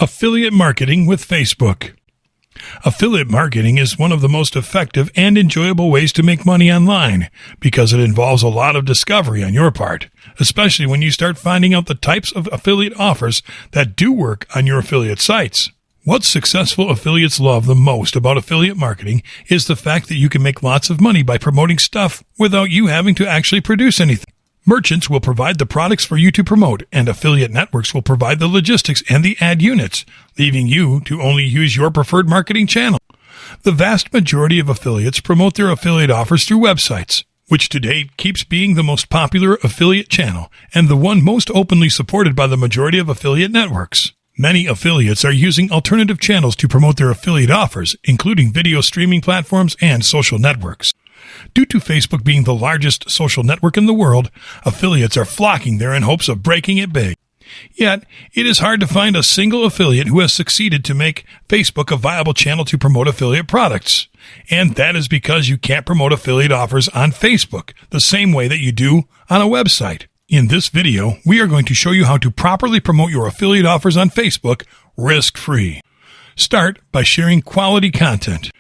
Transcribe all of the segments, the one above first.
Affiliate marketing with Facebook. Affiliate marketing is one of the most effective and enjoyable ways to make money online because it involves a lot of discovery on your part, especially when you start finding out the types of affiliate offers that do work on your affiliate sites. What successful affiliates love the most about affiliate marketing is the fact that you can make lots of money by promoting stuff without you having to actually produce anything. Merchants will provide the products for you to promote, and affiliate networks will provide the logistics and the ad units, leaving you to only use your preferred marketing channel. The vast majority of affiliates promote their affiliate offers through websites, which today keeps being the most popular affiliate channel and the one most openly supported by the majority of affiliate networks. Many affiliates are using alternative channels to promote their affiliate offers, including video streaming platforms and social networks. Due to Facebook being the largest social network in the world, affiliates are flocking there in hopes of breaking it big. Yet, it is hard to find a single affiliate who has succeeded to make Facebook a viable channel to promote affiliate products. And that is because you can't promote affiliate offers on Facebook the same way that you do on a website. In this video, we are going to show you how to properly promote your affiliate offers on Facebook risk-free. Start by sharing quality content.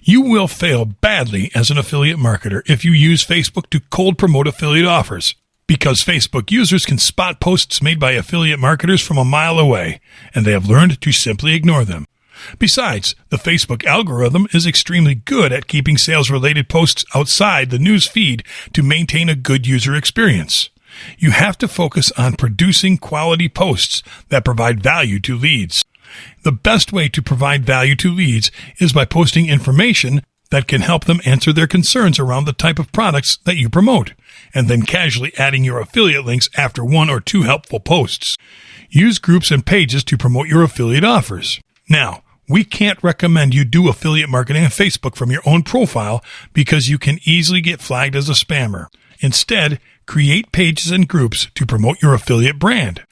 You will fail badly as an affiliate marketer if you use Facebook to cold promote affiliate offers, because Facebook users can spot posts made by affiliate marketers from a mile away, and they have learned to simply ignore them. Besides, the Facebook algorithm is extremely good at keeping sales-related posts outside the news feed to maintain a good user experience. You have to focus on producing quality posts that provide value to leads. The best way to provide value to leads is by posting information that can help them answer their concerns around the type of products that you promote, and then casually adding your affiliate links after one or two helpful posts. Use groups and pages to promote your affiliate offers. Now, we can't recommend you do affiliate marketing on Facebook from your own profile because you can easily get flagged as a spammer. Instead, create pages and groups to promote your affiliate brand.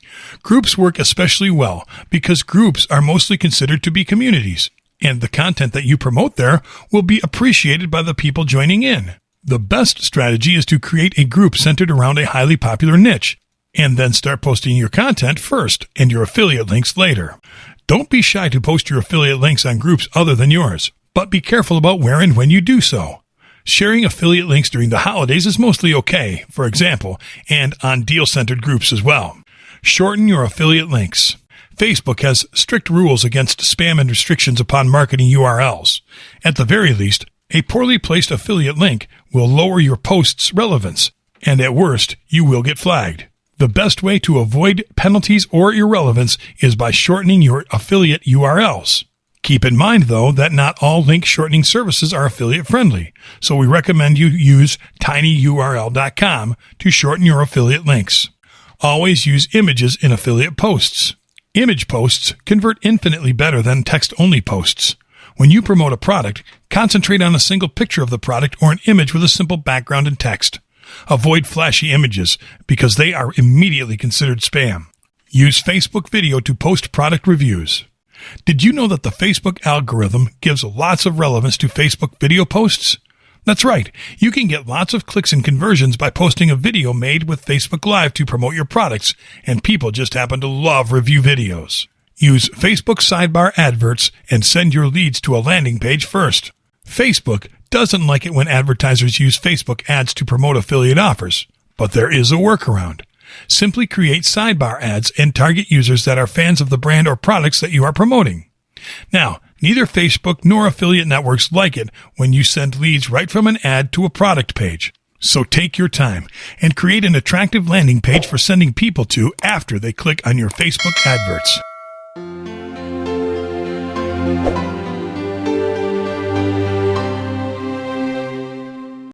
Groups work especially well because groups are mostly considered to be communities, and the content that you promote there will be appreciated by the people joining in. The best strategy is to create a group centered around a highly popular niche, and then start posting your content first and your affiliate links later. Don't be shy to post your affiliate links on groups other than yours, but be careful about where and when you do so. Sharing affiliate links during the holidays is mostly okay, for example, and on deal-centered groups as well. Shorten your affiliate links. Facebook has strict rules against spam and restrictions upon marketing URLs. At the very least, a poorly placed affiliate link will lower your post's relevance, and at worst, you will get flagged. The best way to avoid penalties or irrelevance is by shortening your affiliate URLs. Keep in mind, though, that not all link shortening services are affiliate-friendly, so we recommend you use tinyurl.com to shorten your affiliate links. Always use images in affiliate posts. Image posts convert infinitely better than text-only posts. When you promote a product, concentrate on a single picture of the product or an image with a simple background and text. Avoid flashy images because they are immediately considered spam. Use Facebook video to post product reviews. Did you know that the Facebook algorithm gives lots of relevance to Facebook video posts? That's right. You can get lots of clicks and conversions by posting a video made with Facebook Live to promote your products, and people just happen to love review videos. Use Facebook sidebar adverts and send your leads to a landing page first. Facebook doesn't like it when advertisers use Facebook ads to promote affiliate offers, but there is a workaround. Simply create sidebar ads and target users that are fans of the brand or products that you are promoting. Now, neither Facebook nor affiliate networks like it when you send leads right from an ad to a product page. So take your time and create an attractive landing page for sending people to after they click on your Facebook adverts.